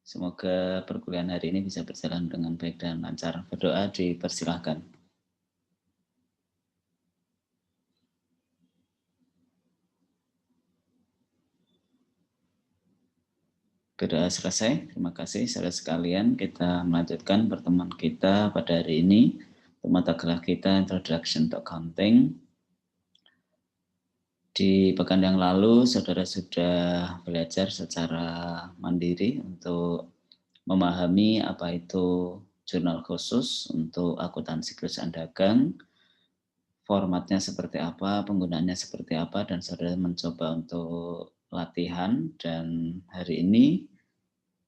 Semoga perkuliahan hari ini bisa berjalan dengan baik dan lancar. Berdoa dipersilahkan. Berdoa selesai. Terima kasih saudara sekalian. Kita melanjutkan pertemuan kita pada hari ini. Mata kuliah kita Introduction to Accounting. Di pekan yang lalu saudara sudah belajar secara mandiri untuk memahami apa itu jurnal khusus untuk akuntansi perusahaan dagang, formatnya seperti apa, penggunaannya seperti apa, dan saudara mencoba untuk latihan. Dan hari ini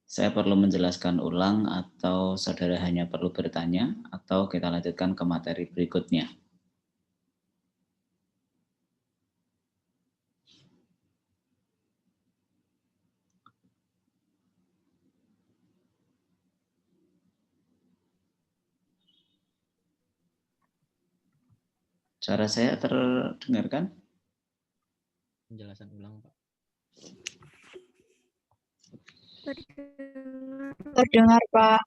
saya perlu menjelaskan ulang atau saudara hanya perlu bertanya, atau kita lanjutkan ke materi berikutnya. Suara saya terdengarkan? Penjelasan ulang, Pak. Terdengar, Pak.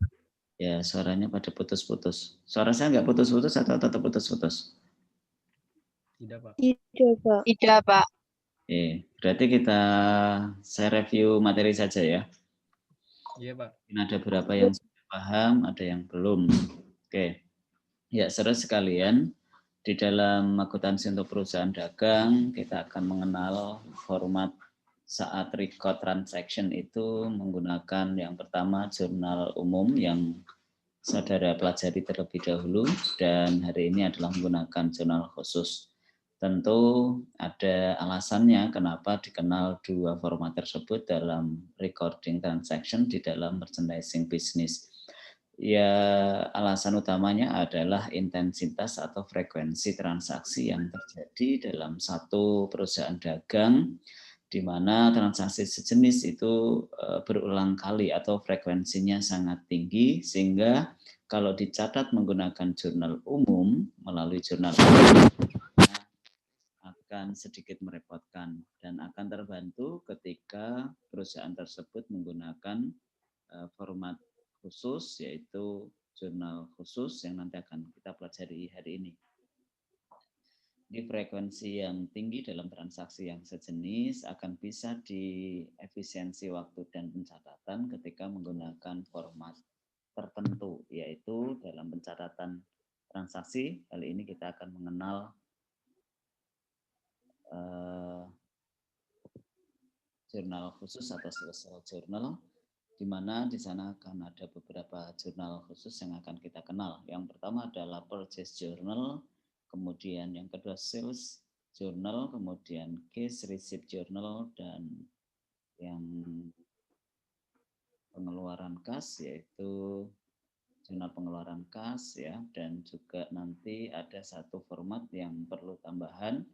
Ya, suaranya pada putus-putus. Suara saya nggak putus-putus atau tetap putus-putus? Tidak, Pak. Tidak, Pak. Tidak, Pak. Berarti saya review materi saja ya. Iya, Pak. Ada beberapa yang sudah paham, ada yang belum. Oke. Ya, saudara sekalian, di dalam akuntansi untuk perusahaan dagang, kita akan mengenal format saat record transaction itu menggunakan yang pertama jurnal umum yang saudara pelajari terlebih dahulu, dan hari ini adalah menggunakan jurnal khusus. Tentu ada alasannya kenapa dikenal dua format tersebut dalam recording transaction di dalam merchandising business. Ya, alasan utamanya adalah intensitas atau frekuensi transaksi yang terjadi dalam satu perusahaan dagang, di mana transaksi sejenis itu berulang kali atau frekuensinya sangat tinggi, sehingga kalau dicatat menggunakan jurnal umum melalui jurnal umum akan sedikit merepotkan dan akan terbantu ketika perusahaan tersebut menggunakan format khusus, yaitu jurnal khusus yang nanti akan kita pelajari hari ini. Di frekuensi yang tinggi dalam transaksi yang sejenis akan bisa diefisiensi waktu dan pencatatan ketika menggunakan format tertentu, yaitu dalam pencatatan transaksi. Kali ini kita akan mengenal jurnal khusus atau special journal, di mana di sana akan ada beberapa jurnal khusus yang akan kita kenal. Yang pertama adalah purchase journal, kemudian yang kedua sales journal, kemudian case receipt journal, dan yang pengeluaran kas yaitu jurnal pengeluaran kas ya, dan juga nanti ada satu format yang perlu tambahan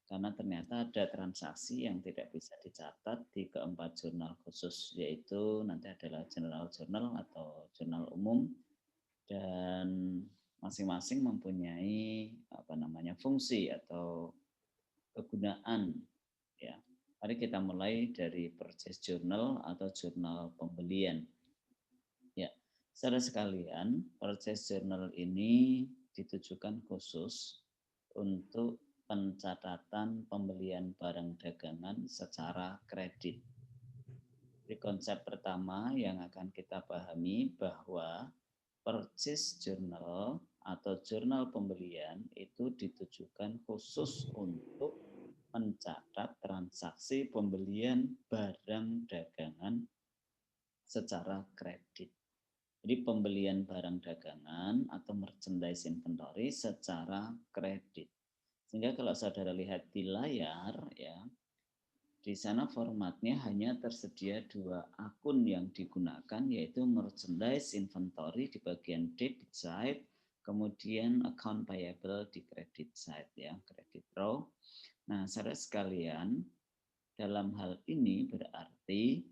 karena ternyata ada transaksi yang tidak bisa dicatat di keempat jurnal khusus, yaitu nanti adalah general journal atau jurnal umum, dan masing-masing mempunyai fungsi atau kegunaan ya. Mari kita mulai dari purchase journal atau jurnal pembelian. Ya, saudara sekalian, purchase journal ini ditujukan khusus untuk pencatatan pembelian barang dagangan secara kredit. Di konsep pertama yang akan kita pahami bahwa purchase journal atau jurnal pembelian itu ditujukan khusus untuk mencatat transaksi pembelian barang dagangan secara kredit. Jadi pembelian barang dagangan atau merchandise inventory secara kredit. Sehingga kalau saudara lihat di layar ya, di sana formatnya hanya tersedia dua akun yang digunakan, yaitu merchandise inventory di bagian debit side, kemudian account payable di credit side ya, credit row. Nah, saudara sekalian, dalam hal ini berarti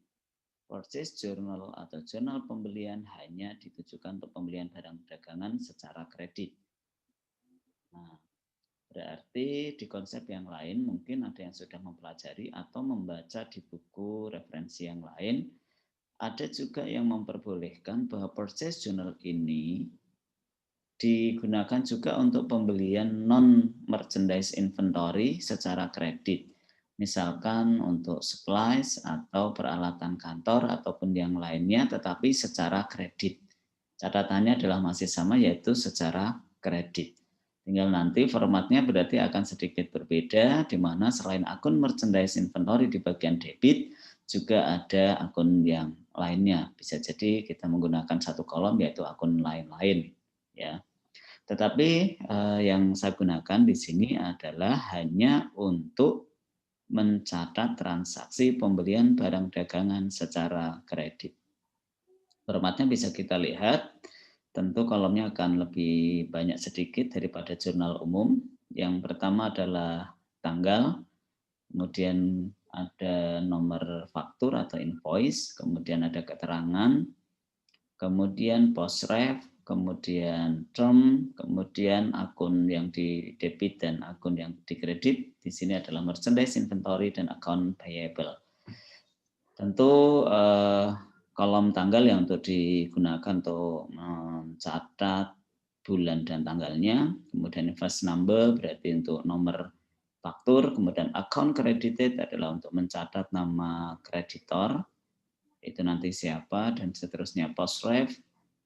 purchase journal atau jurnal pembelian hanya ditujukan untuk pembelian barang dagangan secara kredit. Nah, berarti di konsep yang lain mungkin ada yang sudah mempelajari atau membaca di buku referensi yang lain, ada juga yang memperbolehkan bahwa purchase journal ini digunakan juga untuk pembelian non-merchandise inventory secara kredit. Misalkan untuk supplies atau peralatan kantor ataupun yang lainnya, tetapi secara kredit. Catatannya adalah masih sama, yaitu secara kredit. Tinggal nanti formatnya berarti akan sedikit berbeda, di mana selain akun merchandise inventory di bagian debit, juga ada akun yang lainnya. Bisa jadi kita menggunakan satu kolom, yaitu akun lain-lain. Ya. Tetapi yang saya gunakan di sini adalah hanya untuk mencatat transaksi pembelian barang dagangan secara kredit. Formatnya bisa kita lihat, tentu kolomnya akan lebih banyak sedikit daripada jurnal umum. Yang pertama adalah tanggal, kemudian ada nomor faktur atau invoice, kemudian ada keterangan, kemudian post ref, kemudian term, kemudian akun yang di debit dan akun yang di kredit. Di sini adalah merchandise inventory dan account payable. Tentu kolom tanggal yang untuk digunakan untuk mencatat bulan dan tanggalnya, kemudian invoice number berarti untuk nomor faktur, kemudian account credited adalah untuk mencatat nama kreditor, itu nanti siapa, dan seterusnya. Post ref,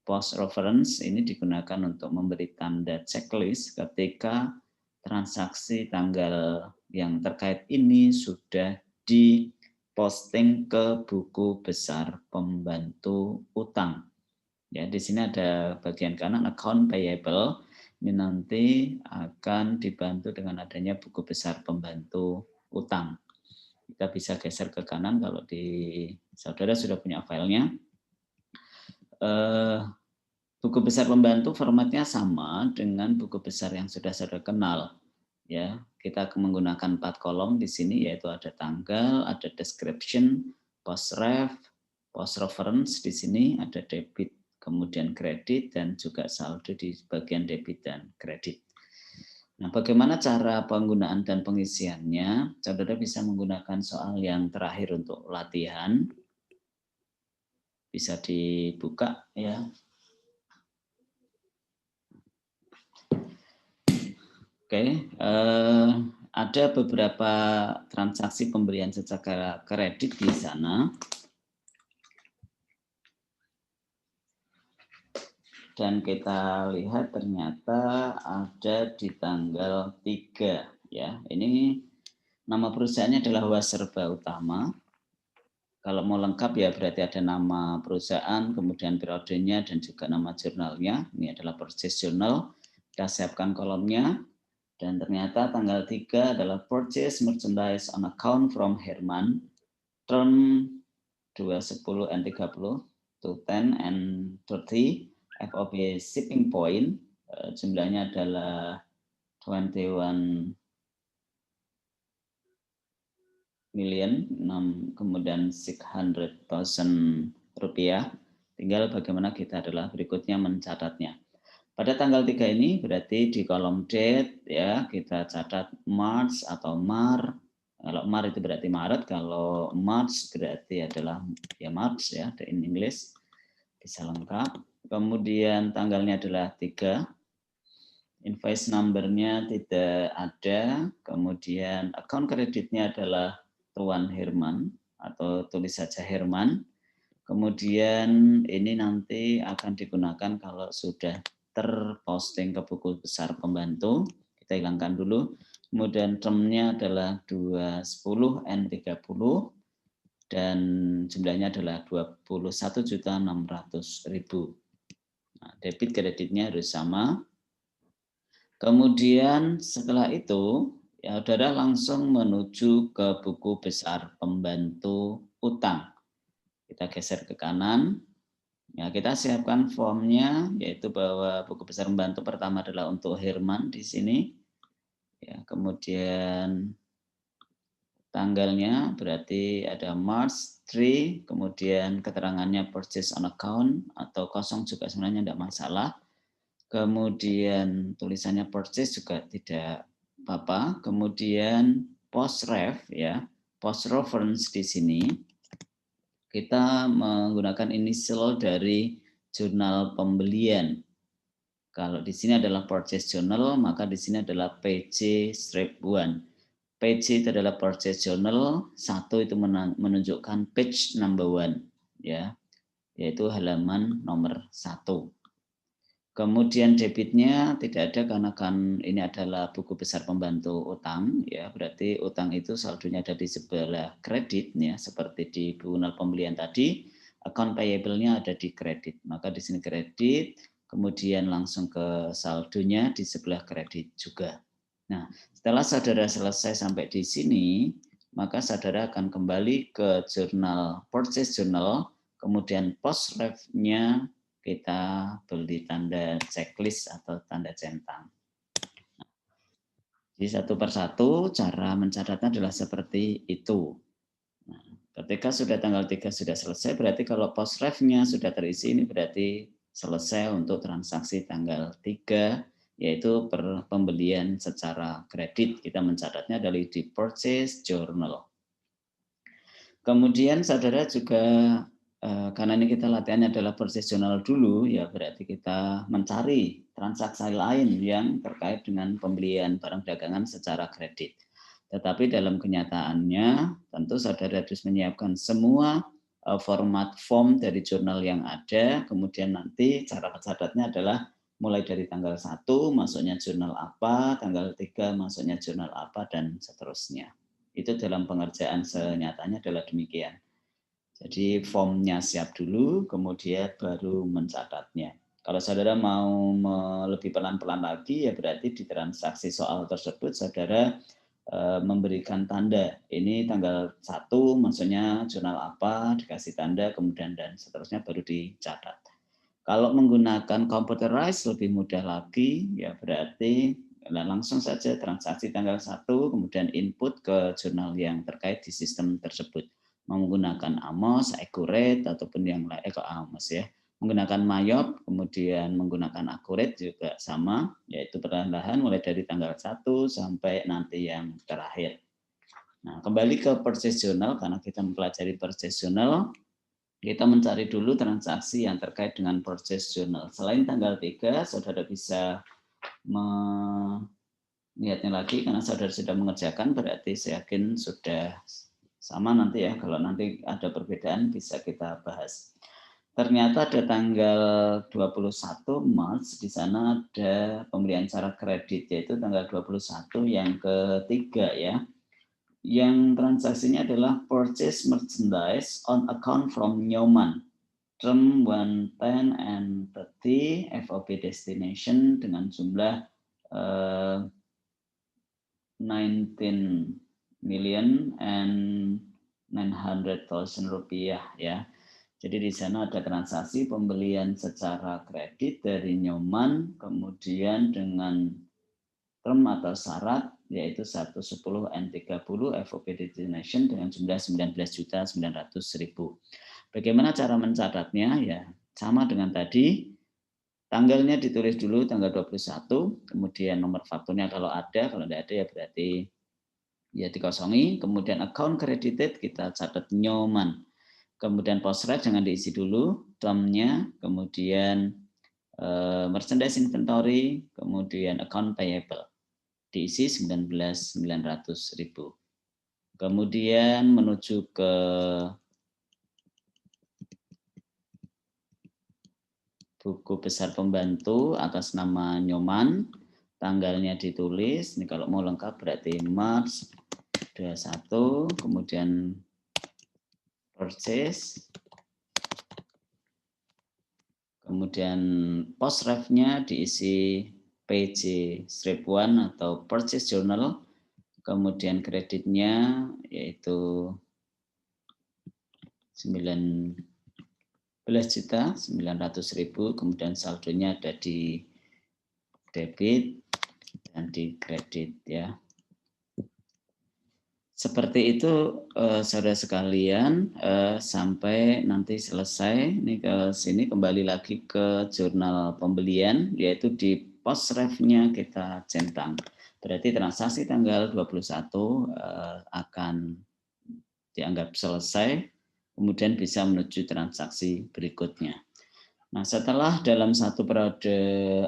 post reference ini digunakan untuk memberi tanda checklist ketika transaksi tanggal yang terkait ini sudah diposting ke buku besar pembantu utang. Ya, di sini ada bagian kanan account payable, ini nanti akan dibantu dengan adanya buku besar pembantu utang. Kita bisa geser ke kanan kalau di saudara sudah punya filenya. Buku besar pembantu formatnya sama dengan buku besar yang sudah saudara kenal. Ya, kita menggunakan 4 kolom di sini, yaitu ada tanggal, ada description, post ref, post reference di sini, ada debit, kemudian kredit, dan juga saldo di bagian debit dan kredit. Nah, bagaimana cara penggunaan dan pengisiannya? Saudara bisa menggunakan soal yang terakhir untuk latihan. Bisa dibuka ya. Oke, ada beberapa transaksi pembelian secara kredit di sana. Dan kita lihat ternyata ada di tanggal 3 ya. Ini nama perusahaannya adalah Waserba Utama. Kalau mau lengkap ya berarti ada nama perusahaan, kemudian periodenya dan juga nama jurnalnya. Ini adalah purchase journal. Kita siapkan kolomnya. Dan ternyata tanggal 3 adalah purchase merchandise on account from Herman. Term 210 and 30 to 10 and 30. FOB shipping point. Jumlahnya adalah 21 million, kemudian 600.000 rupiah. Tinggal bagaimana kita adalah berikutnya mencatatnya. Pada tanggal 3 ini berarti di kolom date ya kita catat March atau Mar. Kalau Mar itu berarti Maret, kalau March berarti adalah ya March ya in English. Bisa lengkap. Kemudian tanggalnya adalah 3. Invoice number-nya tidak ada. Kemudian account kreditnya adalah Tuan Herman atau tulis saja Herman. Kemudian ini nanti akan digunakan kalau sudah terposting ke buku besar pembantu. Kita hilangkan dulu. Kemudian termnya adalah 210 N30 dan jumlahnya adalah 21.600.000. Nah, debit kreditnya harus sama. Kemudian setelah itu ya saudara langsung menuju ke buku besar pembantu utang. Kita geser ke kanan. Ya, kita siapkan formnya, yaitu bahwa buku besar pembantu pertama adalah untuk Herman di sini. Ya, kemudian tanggalnya berarti ada March 3, kemudian keterangannya purchase on account atau kosong juga sebenarnya tidak masalah. Kemudian tulisannya purchase juga tidak apa-apa. Kemudian post ref ya, post reference di sini. kita menggunakan inisial dari jurnal pembelian. Kalau di sini adalah purchase journal, maka di sini adalah PJ-1. PJ itu adalah purchase journal, 1 itu menunjukkan page number 1, ya, yaitu halaman nomor 1. Kemudian debitnya tidak ada karena kan ini adalah buku besar pembantu utang, ya, berarti utang itu saldonya ada di sebelah kredit, ya, seperti di jurnal pembelian tadi. Account payable-nya ada di kredit, maka di sini kredit, kemudian langsung ke saldonya di sebelah kredit juga. Nah, setelah saudara selesai sampai di sini, maka saudara akan kembali ke jurnal purchase journal, kemudian post ref-nya kita beri tanda checklist atau tanda centang. Jadi satu persatu cara mencatatnya adalah seperti itu. Nah, ketika sudah tanggal 3 sudah selesai, berarti kalau post ref-nya sudah terisi, ini berarti selesai untuk transaksi tanggal 3, yaitu pembelian secara kredit. Kita mencatatnya dari di purchase journal. Kemudian saudara juga, karena ini kita latihannya adalah purchase journal dulu, ya berarti kita mencari transaksi lain yang terkait dengan pembelian barang dagangan secara kredit. Tetapi dalam kenyataannya tentu saudara harus menyiapkan semua format form dari jurnal yang ada, kemudian nanti cara mencatatnya adalah mulai dari tanggal 1 masuknya jurnal apa, tanggal 3 masuknya jurnal apa, dan seterusnya. Itu dalam pengerjaan senyatanya adalah demikian. Jadi formnya siap dulu, kemudian baru mencatatnya. Kalau saudara mau lebih pelan-pelan lagi, ya berarti di transaksi soal tersebut saudara memberikan tanda. Ini tanggal 1, maksudnya jurnal apa, dikasih tanda, kemudian dan seterusnya baru dicatat. Kalau menggunakan computerized lebih mudah lagi, ya berarti langsung saja transaksi tanggal 1, kemudian input ke jurnal yang terkait di sistem tersebut. Menggunakan Amos, Accurate, ataupun yang lain, Amos ya. Menggunakan Mayop, kemudian menggunakan Accurate juga sama, yaitu perlahan-lahan mulai dari tanggal 1 sampai nanti yang terakhir. Nah, kembali ke purchase journal, karena kita mempelajari purchase journal, kita mencari dulu transaksi yang terkait dengan purchase journal. Selain tanggal 3, saudara bisa melihatnya lagi, karena saudara sudah mengerjakan, berarti saya yakin sudah sama nanti ya. Kalau nanti ada perbedaan bisa kita bahas. Ternyata ada tanggal 21 Maret, di sana ada pembelian secara kredit, yaitu tanggal 21 yang ketiga ya. Yang transaksinya adalah purchase merchandise on account from Nyoman. Term 110 and 30 FOB destination dengan jumlah 19 million and 900.000 rupiah ya. Jadi di sana ada transaksi pembelian secara kredit dari Nyoman, kemudian dengan term atau syarat yaitu 110 N30 FOB destination dengan jumlah 19.900.000. Bagaimana cara mencatatnya? Ya, sama dengan tadi. Tanggalnya ditulis dulu tanggal 21, kemudian nomor fakturnya kalau ada, kalau tidak ada ya berarti ya dikosongi, kemudian account credited kita catat Nyoman. Kemudian post ref jangan diisi dulu, termnya, kemudian merchandise inventory, kemudian account payable diisi 19.900.000. Kemudian menuju ke buku besar pembantu atas nama Nyoman, tanggalnya ditulis. Ini kalau mau lengkap berarti Maret 21, kemudian purchase, kemudian post ref-nya diisi PJ-1 atau purchase journal, kemudian kreditnya yaitu 19.900.000, kemudian saldonya ada di debit dan di kredit ya. Seperti itu saudara sekalian, sampai nanti selesai. Ini ke sini kembali lagi ke jurnal pembelian, yaitu di post ref-nya kita centang. Berarti transaksi tanggal 21 akan dianggap selesai. kemudian bisa menuju transaksi berikutnya. Nah, setelah dalam satu periode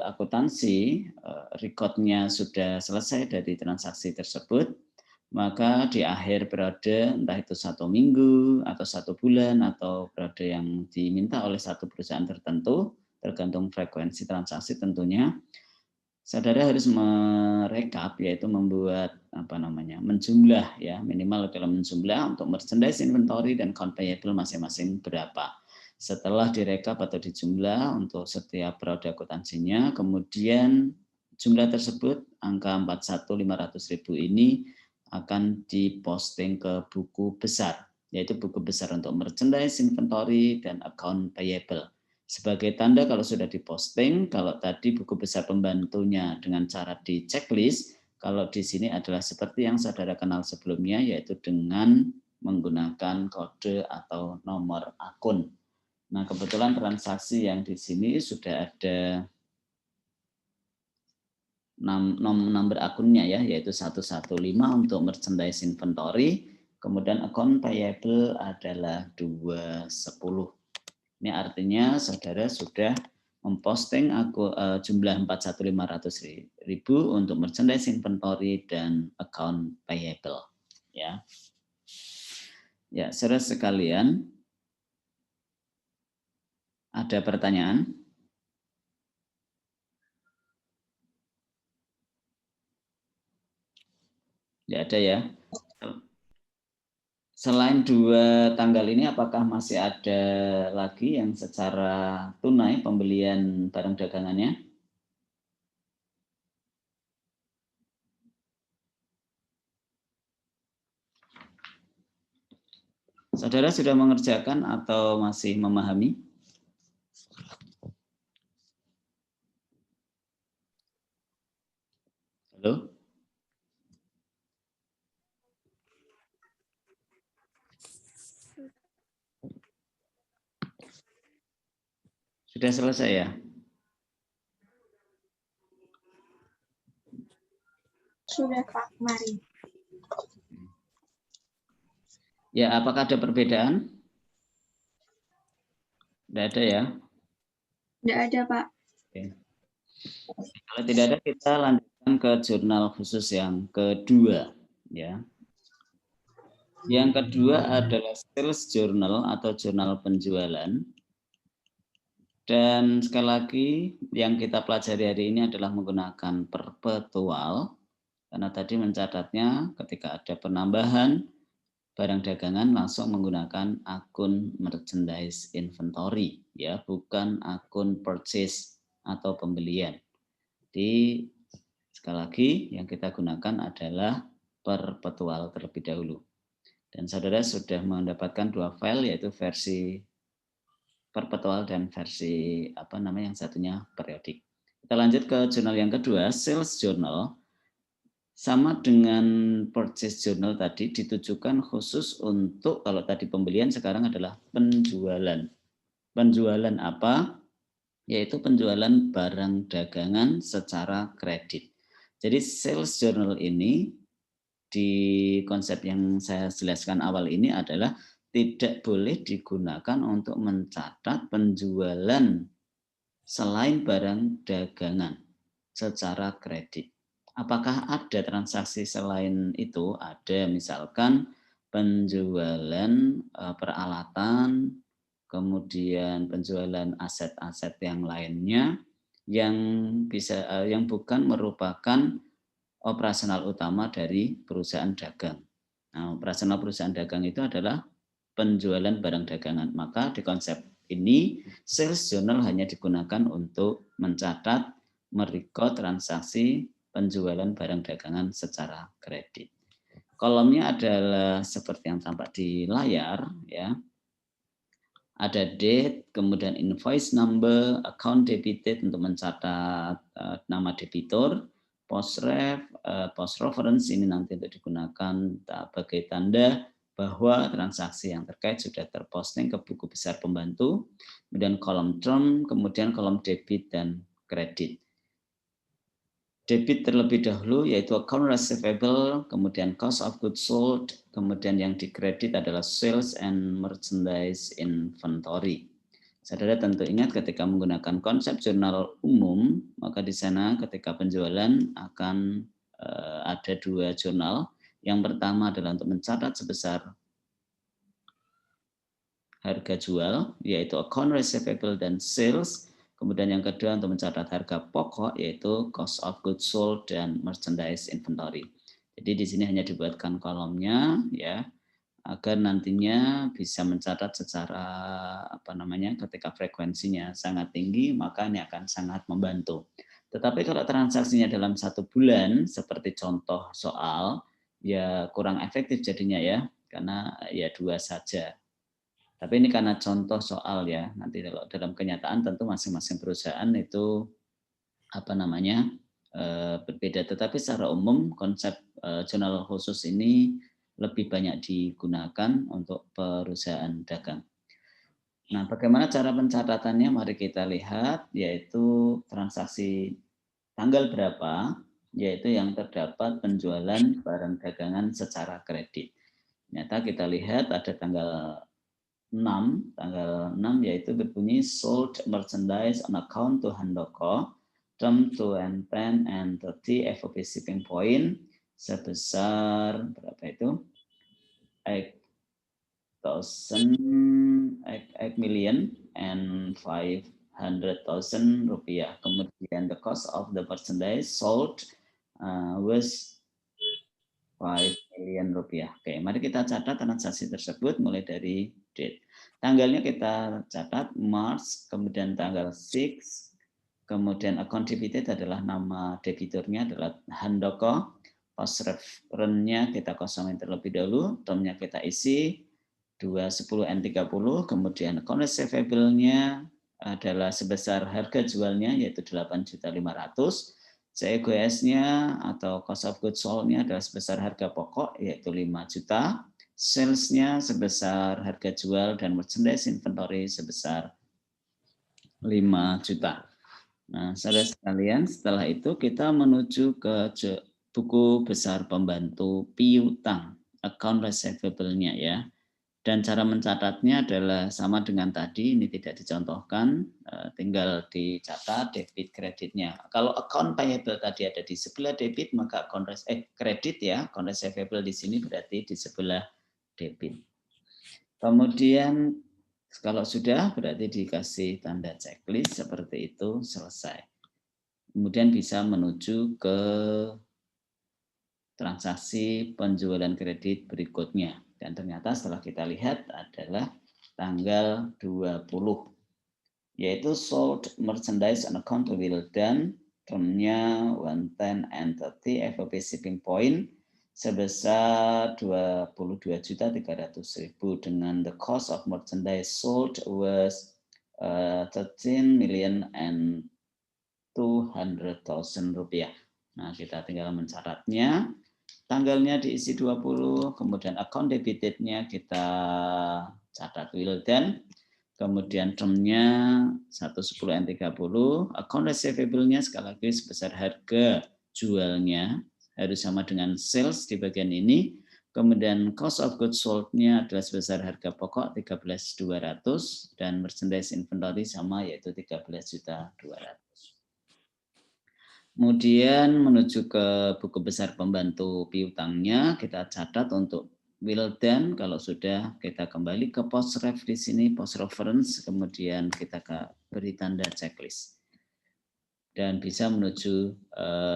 akuntansi, rekodnya sudah selesai dari transaksi tersebut, maka di akhir periode, entah itu 1 minggu, atau 1 bulan, atau periode yang diminta oleh satu perusahaan tertentu, tergantung frekuensi transaksi tentunya, saudara harus merekap, yaitu membuat menjumlah ya, minimal dalam menjumlah untuk merchandise inventory dan account payable masing-masing berapa. Setelah direkap atau dijumlah untuk setiap periode akuntansinya, kemudian jumlah tersebut angka 41.500.000 ini akan diposting ke buku besar, yaitu buku besar untuk merchandise inventory dan account payable. Sebagai tanda kalau sudah diposting, kalau tadi buku besar pembantunya dengan cara di checklist, kalau di sini adalah seperti yang saudara kenal sebelumnya, yaitu dengan menggunakan kode atau nomor akun. Nah, kebetulan transaksi yang di sini sudah ada nomor akunnya ya, yaitu 115 untuk merchandise inventory, kemudian account payable adalah 210. Ini artinya saudara sudah memposting jumlah 41.500.000 untuk merchandise inventory dan account payable. Ya, saudara sekalian, ada pertanyaan? Tidak ada ya. Selain 2 tanggal ini, apakah masih ada lagi yang secara tunai pembelian barang dagangannya? Saudara sudah mengerjakan atau masih memahami? Halo? Sudah selesai ya? Sudah Pak, mari. Ya, apakah ada perbedaan? Tidak ada ya? Tidak ada Pak. Oke. Kalau tidak ada, kita lanjutkan ke jurnal khusus yang kedua. Ya. Yang kedua adalah sales journal atau jurnal penjualan. Dan sekali lagi yang kita pelajari hari ini adalah menggunakan perpetual. Karena tadi mencatatnya ketika ada penambahan barang dagangan langsung menggunakan akun merchandise inventory, ya, bukan akun purchase atau pembelian. Jadi sekali lagi yang kita gunakan adalah perpetual terlebih dahulu. Dan saudara sudah mendapatkan 2 file, yaitu versi perpetual dan versi yang satunya periodik. Kita lanjut ke jurnal yang kedua, sales journal. Sama dengan purchase journal tadi, ditujukan khusus untuk, kalau tadi pembelian, sekarang adalah penjualan. Penjualan apa? Yaitu penjualan barang dagangan secara kredit. Jadi sales journal ini, di konsep yang saya jelaskan awal ini adalah tidak boleh digunakan untuk mencatat penjualan selain barang dagangan secara kredit. Apakah ada transaksi selain itu? Ada, misalkan penjualan peralatan, kemudian penjualan aset-aset yang lainnya yang bukan merupakan operasional utama dari perusahaan dagang. Nah, operasional perusahaan dagang itu adalah penjualan barang dagangan. Maka di konsep ini sales journal hanya digunakan untuk mencatat, merekod transaksi penjualan barang dagangan secara kredit. Kolomnya adalah seperti yang tampak di layar, ya. Ada date, kemudian invoice number, account debited untuk mencatat nama debitur, post reference ini nanti untuk digunakan sebagai tanda bahwa transaksi yang terkait sudah terposting ke buku besar pembantu, kemudian kolom term, kemudian kolom debit dan kredit. debit terlebih dahulu, yaitu account receivable, kemudian cost of goods sold, kemudian yang dikredit adalah sales and merchandise inventory. Saudara tentu ingat ketika menggunakan konsep jurnal umum, maka di sana ketika penjualan akan ada dua jurnal. Yang pertama adalah untuk mencatat sebesar harga jual, yaitu account receivable dan sales. Kemudian yang kedua untuk mencatat harga pokok, yaitu cost of goods sold dan merchandise inventory. Jadi di sini hanya dibuatkan kolomnya, ya, agar nantinya bisa mencatat secara ketika frekuensinya sangat tinggi, maka ini akan sangat membantu. Tetapi kalau transaksinya dalam 1 bulan, seperti contoh soal, ya kurang efektif jadinya ya, karena ya 2 saja. Tapi ini karena contoh soal ya, nanti kalau dalam kenyataan tentu masing-masing perusahaan itu berbeda. Tetapi secara umum konsep jurnal khusus ini lebih banyak digunakan untuk perusahaan dagang. Nah, bagaimana cara pencatatannya? Mari kita lihat, yaitu transaksi tanggal berapa, yaitu yang terdapat penjualan barang dagangan secara kredit. Ternyata kita lihat ada tanggal 6 yaitu berbunyi sold merchandise on account to Handoko, term to and 10 and 30 FOB shipping point sebesar berapa itu? 8.500.000 rupiah. Kemudian the cost of the merchandise sold was 5 million rupiah. Oke, mari kita catat transaksi tersebut mulai dari date. Tanggalnya kita catat March, kemudian tanggal 6, kemudian account debited adalah nama debiturnya adalah Handoko, cost reference-nya kita kosongin terlebih dahulu, termnya kita isi 210N30, kemudian account receivable-nya adalah sebesar harga jualnya yaitu 8.500.000. COGS-nya atau cost of goods sold-nya adalah sebesar harga pokok yaitu 5 juta. Sales-nya sebesar harga jual dan merchandise inventory sebesar 5 juta. Nah, saudara sekalian, setelah itu kita menuju ke buku besar pembantu piutang, account receivable-nya ya. Dan cara mencatatnya adalah sama dengan tadi, ini tidak dicontohkan, tinggal dicatat debit kreditnya. Kalau account payable tadi ada di sebelah debit, maka kredit ya, account receivable di sini berarti di sebelah debit. Kemudian kalau sudah berarti dikasih tanda checklist seperti itu, selesai. Kemudian bisa menuju ke transaksi penjualan kredit berikutnya. Dan ternyata setelah kita lihat adalah tanggal 20, yaitu sold merchandise on account to Wildan, termnya 110 and 30 FOB shipping point sebesar 22.300.000 dengan the cost of merchandise sold was 13.200.000 rupiah. Nah, kita tinggal mencatatnya. Tanggalnya diisi 20, kemudian account debited-nya kita catat Wildan, kemudian termnya 110N30, account receivable-nya sekali lagi sebesar harga jualnya harus sama dengan sales di bagian ini, kemudian cost of goods sold-nya adalah sebesar harga pokok 13.200 dan merchandise inventory sama yaitu 13.200. Kemudian menuju ke buku besar pembantu piutangnya, kita catat untuk Wildan, kalau sudah kita kembali ke post ref di sini, post reference, kemudian kita beri tanda checklist. Dan bisa menuju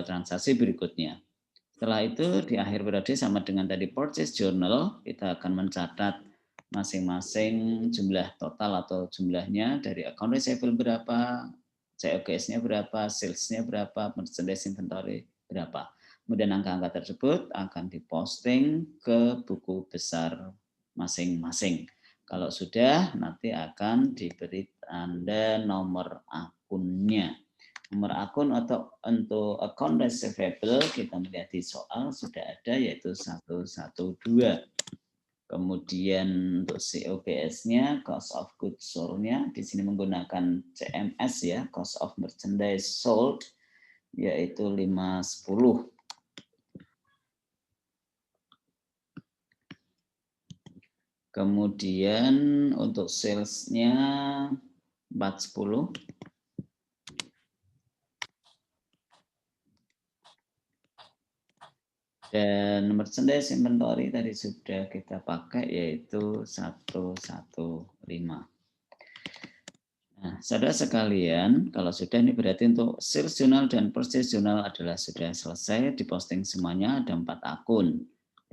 transaksi berikutnya. Setelah itu di akhir periode sama dengan tadi purchase journal, kita akan mencatat masing-masing jumlah total atau jumlahnya dari account receivable berapa, COGS-nya berapa, sales-nya berapa, merchandise inventory berapa. Kemudian angka-angka tersebut akan diposting ke buku besar masing-masing. Kalau sudah, nanti akan diberi tanda nomor akunnya. Nomor akun atau untuk account receivable kita melihat di soal sudah ada yaitu 112. Kemudian untuk COGS-nya, cost of goods sold-nya, di sini menggunakan CMS ya, cost of merchandise sold, yaitu 510. Kemudian untuk salesnya 410. Dan merchandise inventory tadi sudah kita pakai yaitu 115. Nah, saudara sekalian, kalau sudah ini berarti untuk sales journal dan purchase journal adalah sudah selesai, diposting semuanya, ada 4 akun.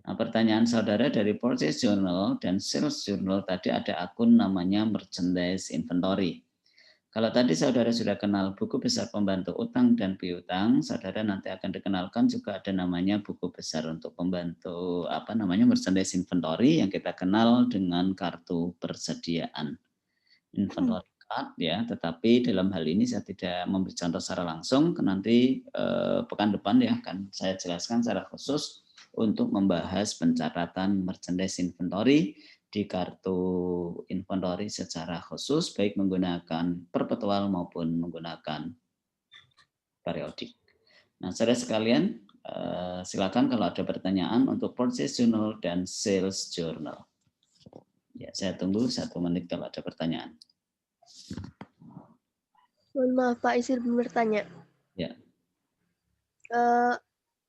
Nah, pertanyaan saudara dari purchase journal dan sales journal tadi ada akun namanya merchandise inventory. Kalau tadi saudara sudah kenal buku besar pembantu utang dan piutang, saudara nanti akan dikenalkan juga ada namanya buku besar untuk pembantu merchandise inventory yang kita kenal dengan kartu persediaan. Inventory card ya, tetapi dalam hal ini saya tidak memberi contoh secara langsung, nanti pekan depan ya akan saya jelaskan secara khusus untuk membahas pencatatan merchandise inventory di kartu inventory secara khusus, baik menggunakan perpetual maupun menggunakan periodik. Nah, saudara sekalian, silakan kalau ada pertanyaan untuk purchase journal dan sales journal. Ya, saya tunggu 1 menit kalau ada pertanyaan. Mohon maaf Pak, izin bertanya. Ya.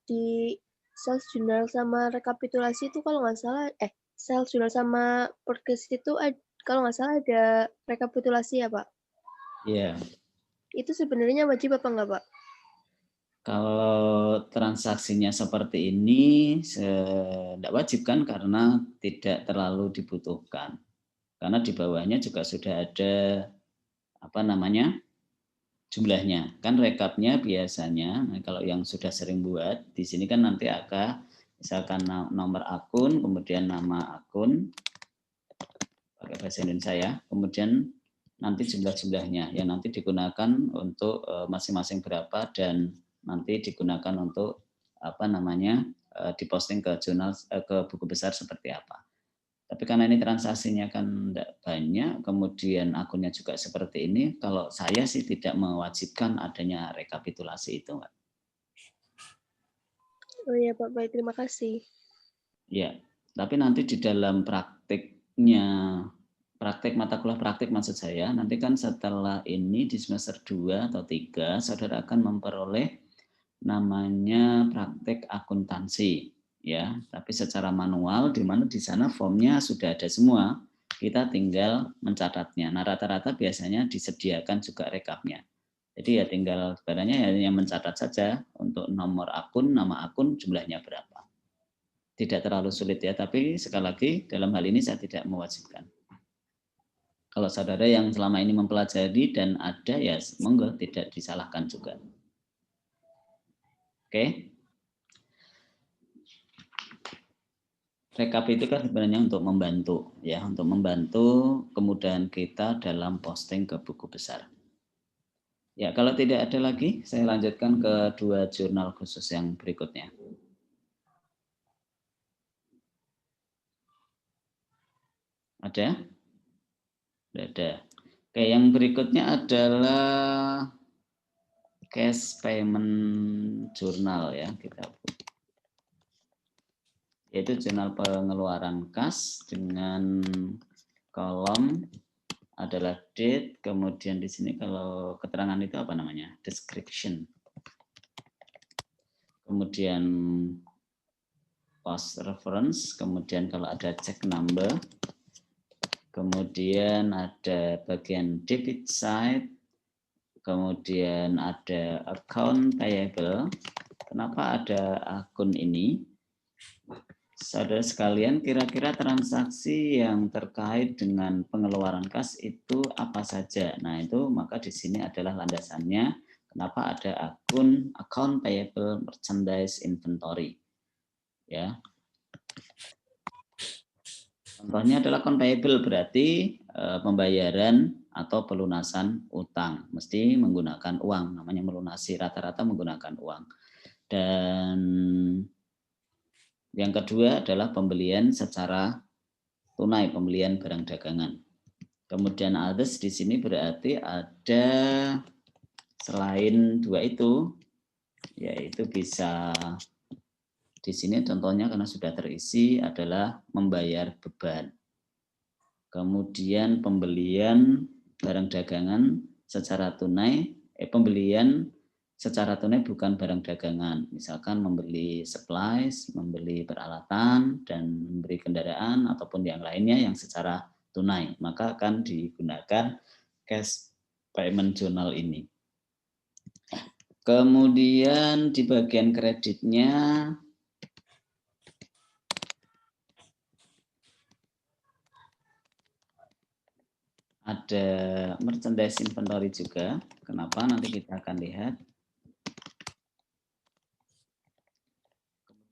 Di sales journal sama rekapitulasi itu kalau nggak salah, sales journal sama purchase itu kalau nggak salah ada rekapitulasi ya Pak? Iya. Itu sebenarnya wajib apa nggak Pak? Kalau transaksinya seperti ini tidak wajib kan karena tidak terlalu dibutuhkan. Karena di bawahnya juga sudah ada jumlahnya. Kan rekapnya biasanya, nah kalau yang sudah sering buat, di sini kan nanti akan misalkan nomor akun, kemudian nama akun, pakai bahasa Indonesia ya, kemudian nanti jumlah-jumlahnya, yang nanti digunakan untuk masing-masing berapa, dan nanti digunakan untuk diposting ke jurnal, ke buku besar seperti apa. Tapi karena ini transaksinya kan tidak banyak, kemudian akunnya juga seperti ini, kalau saya sih tidak mewajibkan adanya rekapitulasi itu. Oh iya Pak, baik, terima kasih. Ya, tapi nanti di dalam praktiknya, praktik mata kuliah praktik maksud saya, nanti kan setelah ini di semester 2 atau 3, saudara akan memperoleh namanya praktik akuntansi. Ya, tapi secara manual di mana di sana formnya sudah ada semua, kita tinggal mencatatnya. Nah, rata-rata biasanya disediakan juga rekapnya. Jadi ya tinggal sebenarnya hanya mencatat saja untuk nomor akun, nama akun, jumlahnya berapa. Tidak terlalu sulit ya, tapi sekali lagi dalam hal ini saya tidak mewajibkan. Kalau saudara yang selama ini mempelajari dan ada ya monggo, tidak disalahkan juga. Oke. Rekap itu kan sebenarnya untuk membantu ya, untuk membantu kemudahan kita dalam posting ke buku besar. Ya, kalau tidak ada lagi, saya lanjutkan ke 2 jurnal khusus yang berikutnya. Ada? Tidak ada. Oke, yang berikutnya adalah cash payment journal ya, kita yaitu jurnal pengeluaran kas dengan kolom adalah date, kemudian di sini kalau keterangan itu apa namanya? Description. Kemudian post reference, kemudian kalau ada check number, kemudian ada bagian debit side, kemudian ada account payable. Kenapa ada akun ini? Saudara sekalian, kira-kira transaksi yang terkait dengan pengeluaran kas itu apa saja? Nah, itu maka di sini adalah landasannya kenapa ada akun account payable merchandise inventory. Ya. Contohnya adalah account payable berarti pembayaran atau pelunasan utang, mesti menggunakan uang, namanya melunasi, rata-rata menggunakan uang. Dan yang kedua adalah pembelian secara tunai, pembelian barang dagangan. Kemudian others di sini berarti ada selain 2 itu, yaitu bisa di sini contohnya karena sudah terisi adalah membayar beban. Kemudian pembelian barang dagangan secara tunai, pembelian secara tunai bukan barang dagangan. Misalkan membeli supplies, membeli peralatan, dan memberi kendaraan ataupun yang lainnya yang secara tunai. Maka akan digunakan cash payment journal ini. Kemudian di bagian kreditnya ada merchandise inventory juga. Kenapa? Nanti kita akan lihat.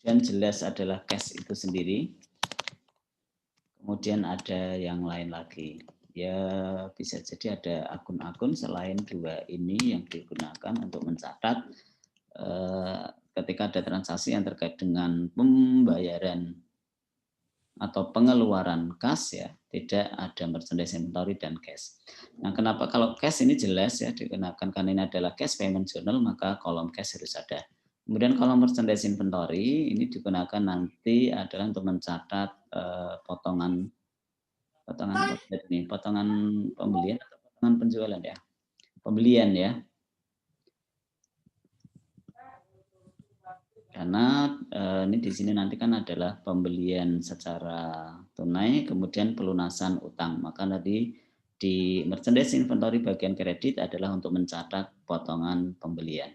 Kemudian jelas adalah cash itu sendiri. Kemudian ada yang lain lagi. Ya bisa jadi ada akun-akun selain dua ini yang digunakan untuk mencatat ketika ada transaksi yang terkait dengan pembayaran atau pengeluaran kas, ya tidak ada merchandise inventory dan cash. Nah, kenapa kalau cash ini jelas ya dikenakan karena ini adalah cash payment journal, maka kolom cash harus ada. Kemudian kolom merchandise inventory ini digunakan nanti adalah untuk mencatat potongan pembelian atau potongan penjualan ya. Pembelian ya. Karena ini di sini nanti kan adalah pembelian secara tunai, kemudian pelunasan utang. Maka tadi di merchandise inventory bagian kredit adalah untuk mencatat potongan pembelian.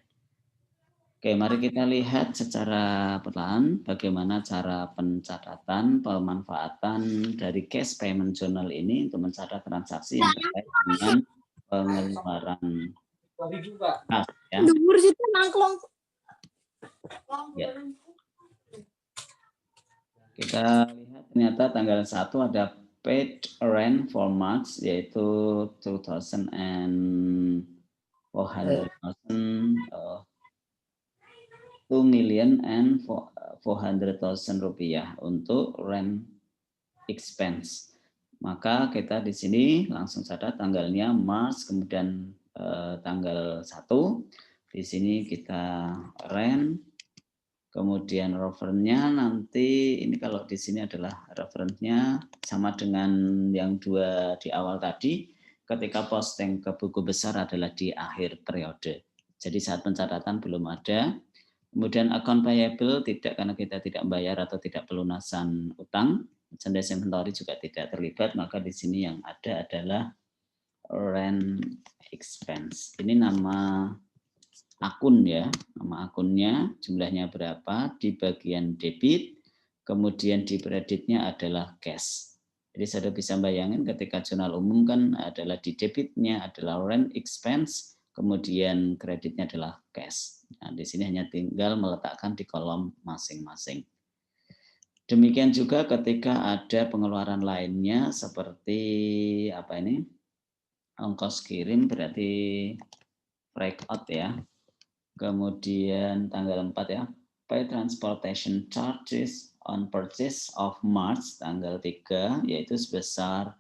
Oke, mari kita lihat secara perlahan bagaimana cara pencatatan pemanfaatan dari cash payment journal ini untuk mencatat transaksi yang terkait dengan pengeluaran kas. Ya. Ya. Kita lihat ternyata tanggal 1 ada paid rent for March yaitu 2.400.000 rupiah untuk rent expense. Maka kita di sini langsung catat tanggalnya March, kemudian tanggal 1. Di sini kita rent. Kemudian referensinya nanti ini kalau di sini adalah referensinya sama dengan yang dua di awal tadi, ketika posting ke buku besar adalah di akhir periode. Jadi saat pencatatan belum ada. Kemudian account payable tidak, karena kita tidak membayar atau tidak pelunasan utang. Merchandise inventory juga tidak terlibat, maka di sini yang ada adalah rent expense. Ini nama akun ya, nama akunnya jumlahnya berapa, di bagian debit, kemudian di kreditnya adalah cash. Jadi saudara bisa bayangin ketika jurnal umum kan adalah di debitnya adalah rent expense, kemudian kreditnya adalah cash. Nah, di sini hanya tinggal meletakkan di kolom masing-masing. Demikian juga ketika ada pengeluaran lainnya seperti apa ini? Ongkos kirim berarti breakout ya. Kemudian tanggal 4 ya, pay transportation charges on purchase of March tanggal 3 yaitu sebesar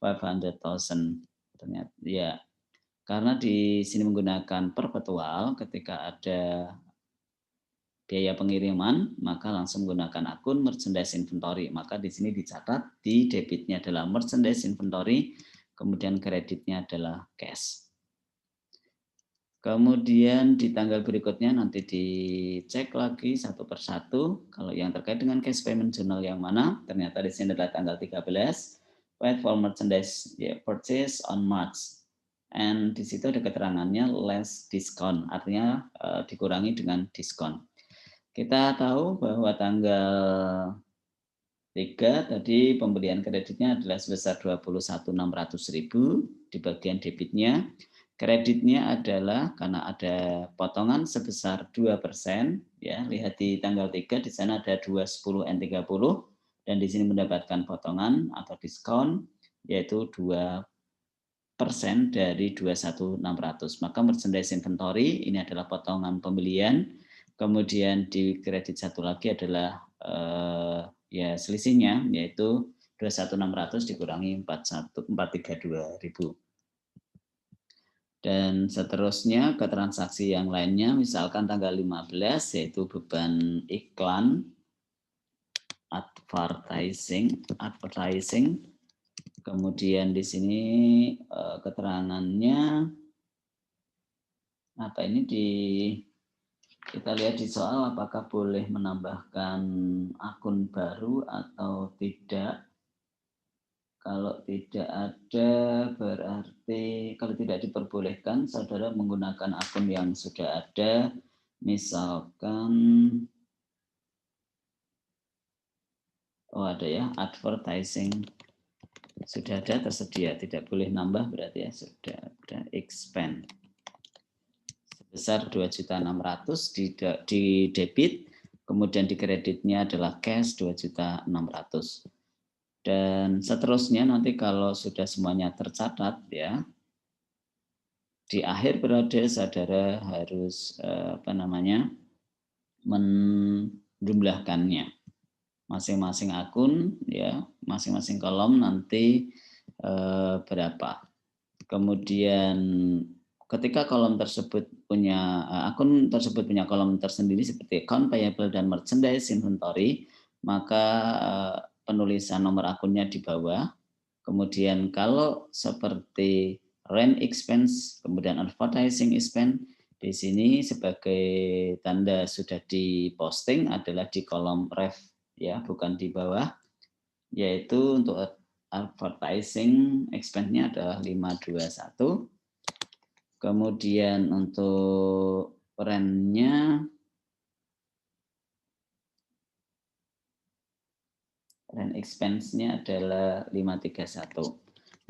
500.000. Ternyata ya, karena di sini menggunakan perpetual, ketika ada biaya pengiriman maka langsung menggunakan akun merchandise inventory. Maka di sini dicatat di debitnya adalah merchandise inventory, kemudian kreditnya adalah cash. Kemudian di tanggal berikutnya nanti dicek lagi satu persatu. Kalau yang terkait dengan cash payment journal yang mana, ternyata di sini adalah tanggal 13. Paid for merchandise purchase on March. And di situ ada keterangannya less discount, artinya dikurangi dengan diskon. Kita tahu bahwa tanggal 3 tadi pembelian kreditnya adalah sebesar 21.600.000 di bagian debitnya. Kreditnya adalah karena ada potongan sebesar 2%, ya, lihat di tanggal 3 di sana ada 210 N30 dan di sini mendapatkan potongan atau diskon yaitu 2% dari 21.600. Maka merchandise inventory ini adalah potongan pembelian, kemudian di kredit satu lagi adalah ya selisihnya yaitu 21.600 dikurangi 432.000. Dan seterusnya ke transaksi yang lainnya, misalkan tanggal 15 yaitu beban iklan, advertising. Kemudian di sini keterangannya apa ini kita lihat di soal apakah boleh menambahkan akun baru atau tidak. Kalau tidak ada berarti kalau tidak diperbolehkan saudara menggunakan akun yang sudah ada, misalkan ada ya, advertising sudah ada tersedia, tidak boleh nambah berarti ya, sudah ada, expand sebesar 2.600.000 di debit, kemudian di kreditnya adalah cash 2.600.000. Dan seterusnya nanti kalau sudah semuanya tercatat ya, di akhir periode saudara harus menjumlahkannya. Masing-masing akun ya, masing-masing kolom nanti berapa. Kemudian ketika kolom tersebut punya akun tersebut punya kolom tersendiri seperti account payable dan merchandise inventory, maka penulisan nomor akunnya di bawah. Kemudian kalau seperti rent expense, kemudian advertising expense, di sini sebagai tanda sudah diposting adalah di kolom ref ya, bukan di bawah. Yaitu untuk advertising expense-nya adalah 521. Kemudian untuk rent-nya rent expense-nya adalah 531.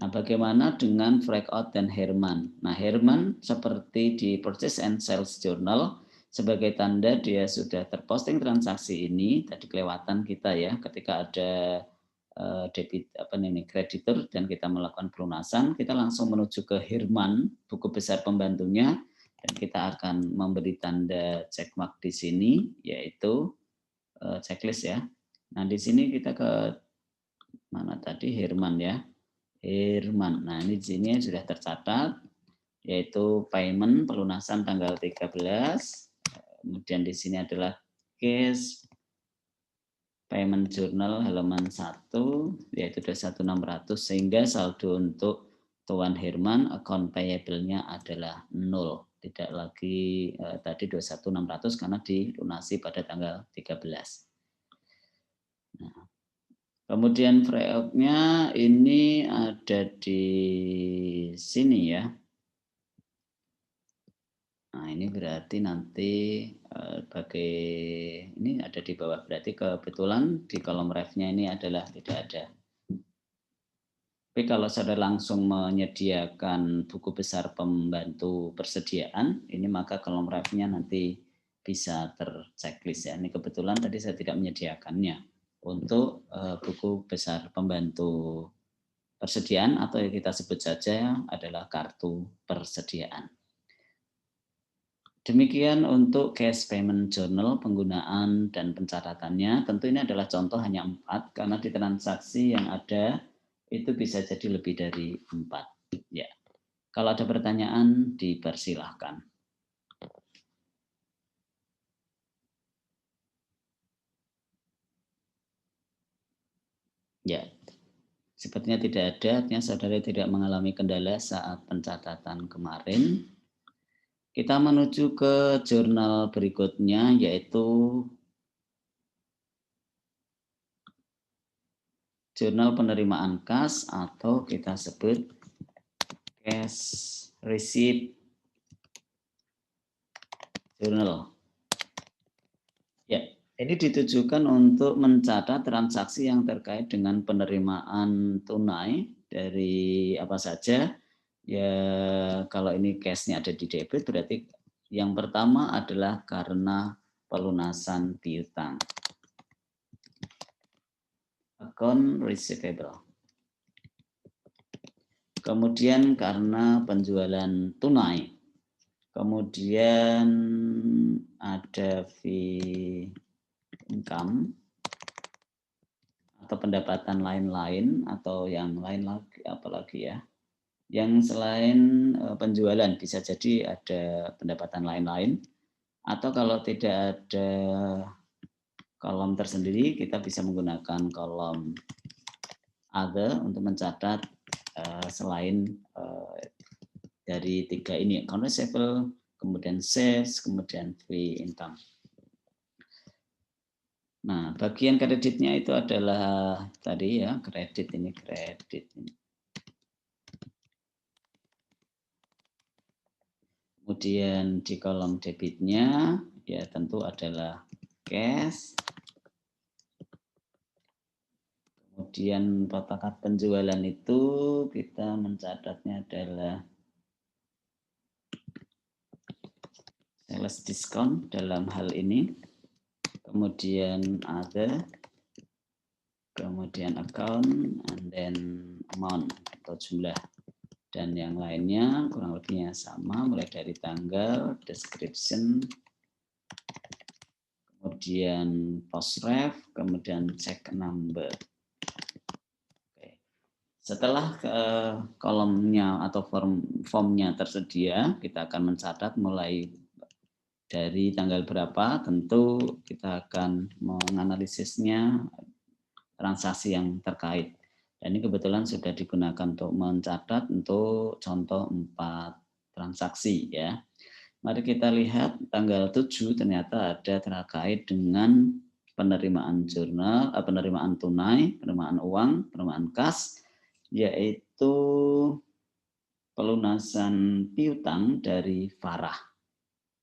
Nah, bagaimana dengan Breakout dan Herman? Nah, Herman seperti di Purchase and Sales Journal, sebagai tanda dia sudah terposting transaksi ini, tadi kelewatan kita ya, ketika ada debit kreditur dan kita melakukan pelunasan, kita langsung menuju ke Herman, buku besar pembantunya, dan kita akan memberi tanda checkmark di sini, yaitu checklist ya. Nah, di sini kita ke mana tadi, Herman ya. Herman. Nah, ini di sini sudah tercatat yaitu payment pelunasan tanggal 13. Kemudian di sini adalah case payment journal halaman 1 yaitu 21.600 sehingga saldo untuk Tuan Herman account payable-nya adalah 0. Tidak lagi tadi 21.600 karena dilunasi pada tanggal 13. Nah, kemudian breakout-nya ini ada di sini ya. Nah, ini berarti nanti ini ada di bawah, berarti kebetulan di kolom ref-nya ini adalah tidak ada. Tapi kalau saudara langsung menyediakan buku besar pembantu persediaan, ini maka kolom ref-nya nanti bisa terchecklist ya. Ini kebetulan tadi saya tidak menyediakannya untuk buku besar pembantu persediaan atau yang kita sebut saja adalah kartu persediaan. Demikian untuk cash payment journal, penggunaan dan pencatatannya. Tentu ini adalah contoh hanya 4 karena di transaksi yang ada itu bisa jadi lebih dari 4. Ya. Kalau ada pertanyaan dipersilahkan. Ya, sepertinya tidak ada, artinya saudara tidak mengalami kendala saat pencatatan kemarin. Kita menuju ke jurnal berikutnya, yaitu jurnal penerimaan kas atau kita sebut cash receipt journal. Ya. Ini ditujukan untuk mencatat transaksi yang terkait dengan penerimaan tunai dari apa saja. Ya, kalau ini cash-nya ada di debit berarti yang pertama adalah karena pelunasan piutang. Account receivable. Kemudian karena penjualan tunai. Kemudian ada fee income atau pendapatan lain-lain atau yang lain lagi apalagi ya. Yang selain penjualan, bisa jadi ada pendapatan lain-lain, atau kalau tidak ada kolom tersendiri, kita bisa menggunakan kolom other untuk mencatat selain dari 3 ini, accounts receivable, kemudian sales, kemudian free income. Nah, bagian kreditnya itu adalah tadi ya, kredit ini. Kemudian di kolom debitnya ya tentu adalah cash. Kemudian pada penjualan itu kita mencatatnya adalah sales discount dalam hal ini. Kemudian other, kemudian account, and then amount atau jumlah. Dan yang lainnya kurang lebihnya sama, mulai dari tanggal, description, kemudian post ref, kemudian check number. Oke. Setelah kolomnya atau formnya tersedia, kita akan mencatat mulai dari tanggal berapa, tentu kita akan menganalisisnya transaksi yang terkait. Dan ini kebetulan sudah digunakan untuk mencatat untuk contoh 4 transaksi ya. Mari kita lihat tanggal 7 ternyata ada terkait dengan penerimaan jurnal, penerimaan tunai, penerimaan uang, penerimaan kas, yaitu pelunasan piutang dari Farah.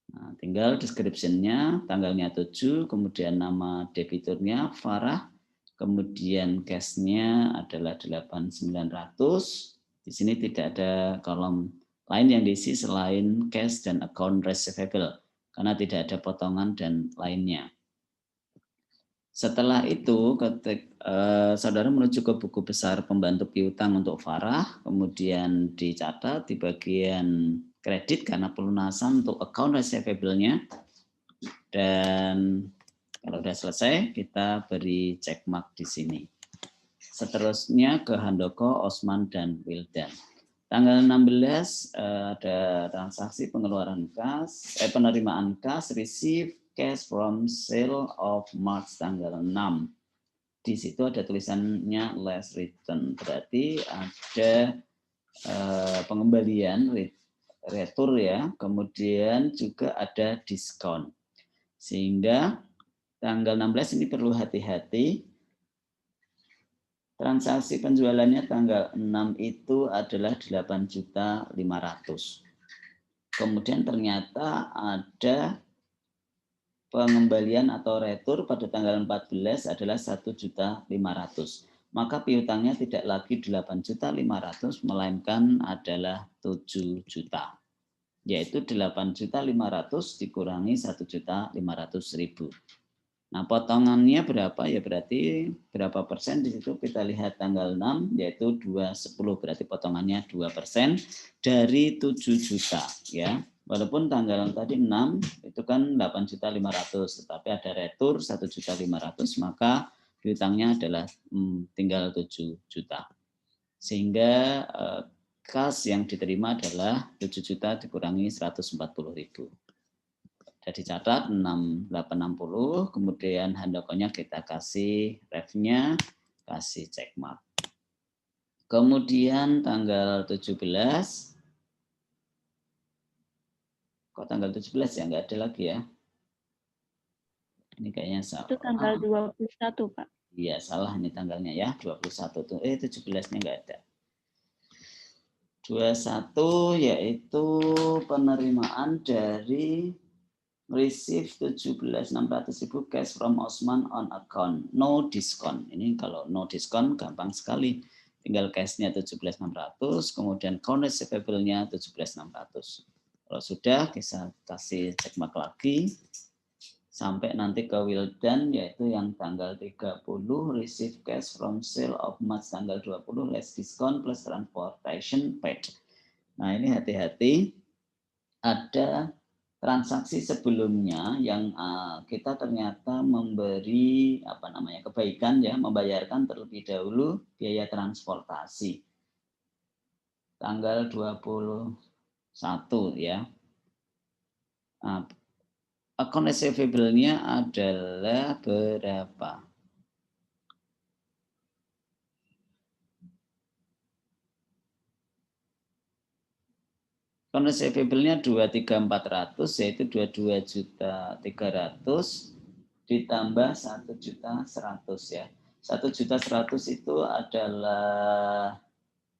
Nah, tinggal description-nya, tanggalnya 7, kemudian nama debiturnya Farah, kemudian cash-nya adalah 8.900. Di sini tidak ada kolom lain yang diisi selain cash dan account receivable, karena tidak ada potongan dan lainnya. Setelah itu, saudara menuju ke buku besar pembantu piutang untuk Farah, kemudian dicatat di bagian kredit karena pelunasan untuk account receivable-nya. Dan kalau sudah selesai, kita beri check mark di sini. Seterusnya ke Handoko, Osman, dan Wildan. Tanggal 16 ada transaksi pengeluaran kas, penerimaan kas, receive cash from sale of March tanggal 6. Di situ ada tulisannya less return, berarti ada pengembalian retur ya, kemudian juga ada diskon. Sehingga tanggal 16 ini perlu hati-hati. Transaksi penjualannya tanggal 6 itu adalah 8.500.000. Kemudian ternyata ada pengembalian atau retur pada tanggal 14 adalah 1.500.000. Maka piutangnya tidak lagi 8.500.000 melainkan adalah 7 juta. Yaitu 8.500.000 dikurangi 1.500.000. Nah, potongannya berapa ya, berarti berapa persen di situ kita lihat tanggal 6 yaitu 2/10, berarti potongannya 2% dari 7 juta ya. Walaupun tanggal tadi 6 itu kan 8.500.000, tetapi ada retur 1.500.000, maka piutangnya adalah tinggal 7 juta. Sehingga kas yang diterima adalah 7 juta dikurangi 140.000. Jadi catat 6860, kemudian handokonya kita kasih refnya, kasih check mark. Kemudian tanggal 17, kok tanggal 17 ya, nggak ada lagi ya. Ini kayaknya salah. Itu tanggal 21, Pak. Iya, salah ini tanggalnya ya, 21 tuh. 17-nya nggak ada. 21 yaitu penerimaan dari receive 17.600.000 cash from Osman on account, no discount. Ini kalau no discount gampang sekali. Tinggal cashnya 17.600, kemudian account receivable-nya 17.600. Kalau sudah, kita kasih check mark lagi. Sampai nanti ke Wildan, yaitu yang tanggal 30, receive cash from sale of March tanggal 20, less discount plus transportation paid. Nah, ini hati-hati. Ada transaksi sebelumnya yang kita ternyata memberi kebaikan ya, membayarkan terlebih dahulu biaya transportasi. tanggal 21 ya. Nah, account receivable-nya adalah berapa? Account receivable-nya 23.400 yaitu 22.300.000 ditambah 1.100.000 ya. 1.100.000 itu adalah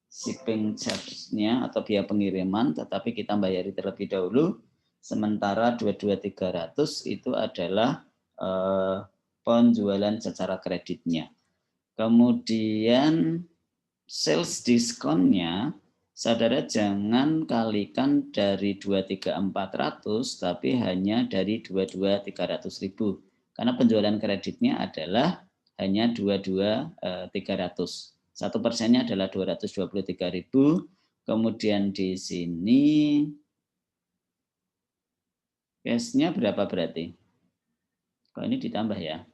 shipping charge-nya atau biaya pengiriman, tetapi kita bayari terlebih dahulu. Sementara 22.300 itu adalah penjualan secara kreditnya. Kemudian sales discount-nya, saudara jangan kalikan dari 23.400 tapi hanya dari 22.300.000 karena penjualan kreditnya adalah hanya 22.300. 1%-nya adalah 223.000. Kemudian di sini cash-nya berapa berarti? Kok ini ditambah ya?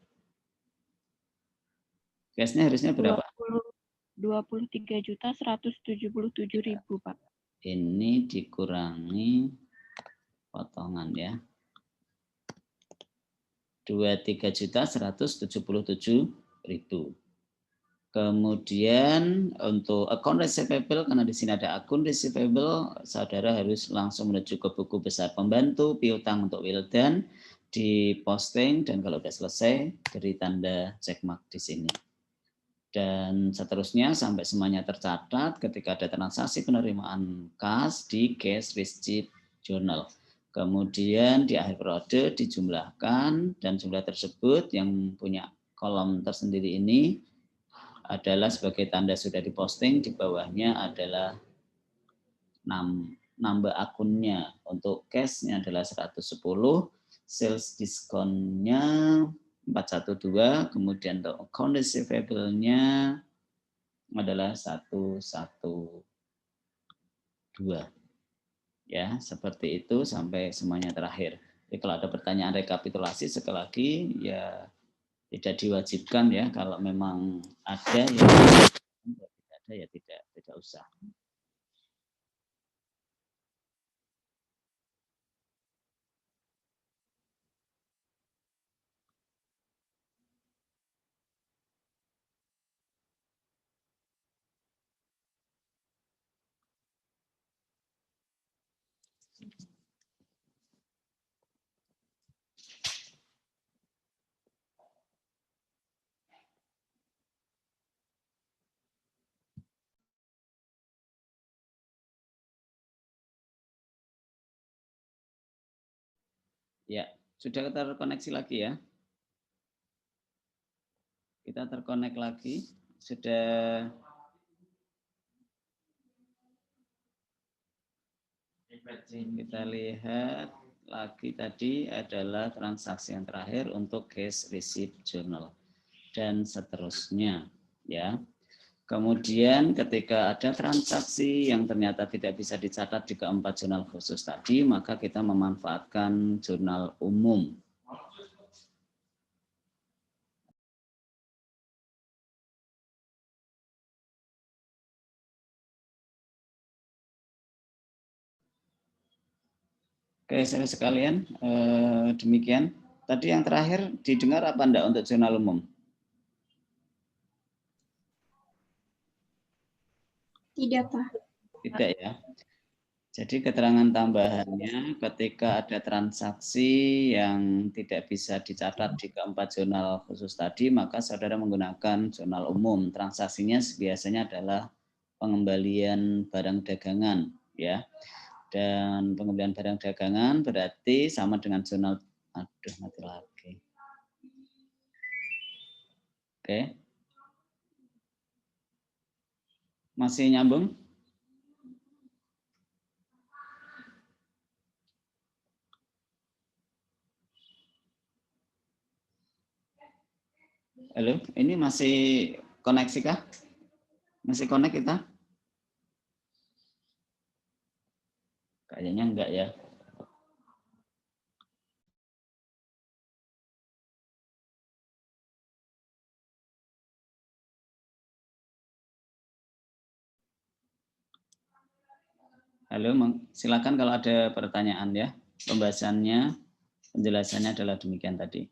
Cash-nya harusnya berapa? 23.177.000 Pak. Ini dikurangi potongan ya. 23.177.000. Kemudian untuk account receivable, karena di sini ada akun receivable, saudara harus langsung menuju ke buku besar pembantu, piutang untuk Wildan, di posting, dan kalau sudah selesai beri tanda check mark di sini. Dan seterusnya sampai semuanya tercatat ketika ada transaksi penerimaan kas di cash receipt journal. Kemudian di akhir periode dijumlahkan dan jumlah tersebut yang punya kolom tersendiri ini adalah sebagai tanda sudah diposting, di bawahnya adalah nambah akunnya. Untuk cash-nya adalah 110, sales discount-nya 412, kemudian untuk account receivable-nya adalah 112. Ya, seperti itu sampai semuanya terakhir. Jadi kalau ada pertanyaan rekapitulasi sekali lagi ya tidak diwajibkan ya, kalau memang ada ya tidak ada ya tidak usah. Ya, sudah terkoneksi lagi ya. Kita terkonek lagi. Sudah kita lihat lagi tadi adalah transaksi yang terakhir untuk cash receipt journal dan seterusnya ya. Kemudian ketika ada transaksi yang ternyata tidak bisa dicatat di keempat jurnal khusus tadi, maka kita memanfaatkan jurnal umum. Oke, saudara sekalian, demikian. Tadi yang terakhir didengar apa enggak untuk jurnal umum? Tidak, Pak. Tidak ya. Jadi keterangan tambahannya ketika ada transaksi yang tidak bisa dicatat di keempat jurnal khusus tadi, maka saudara menggunakan jurnal umum. Transaksinya biasanya adalah pengembalian barang dagangan ya. Dan pengembalian barang dagangan berarti sama dengan jurnal, aduh mati lagi. Oke. Masih nyambung? Halo, ini masih koneksi kah? Masih connect kita? Kayaknya enggak ya. Halo, silakan kalau ada pertanyaan ya. Pembahasannya, penjelasannya adalah demikian tadi.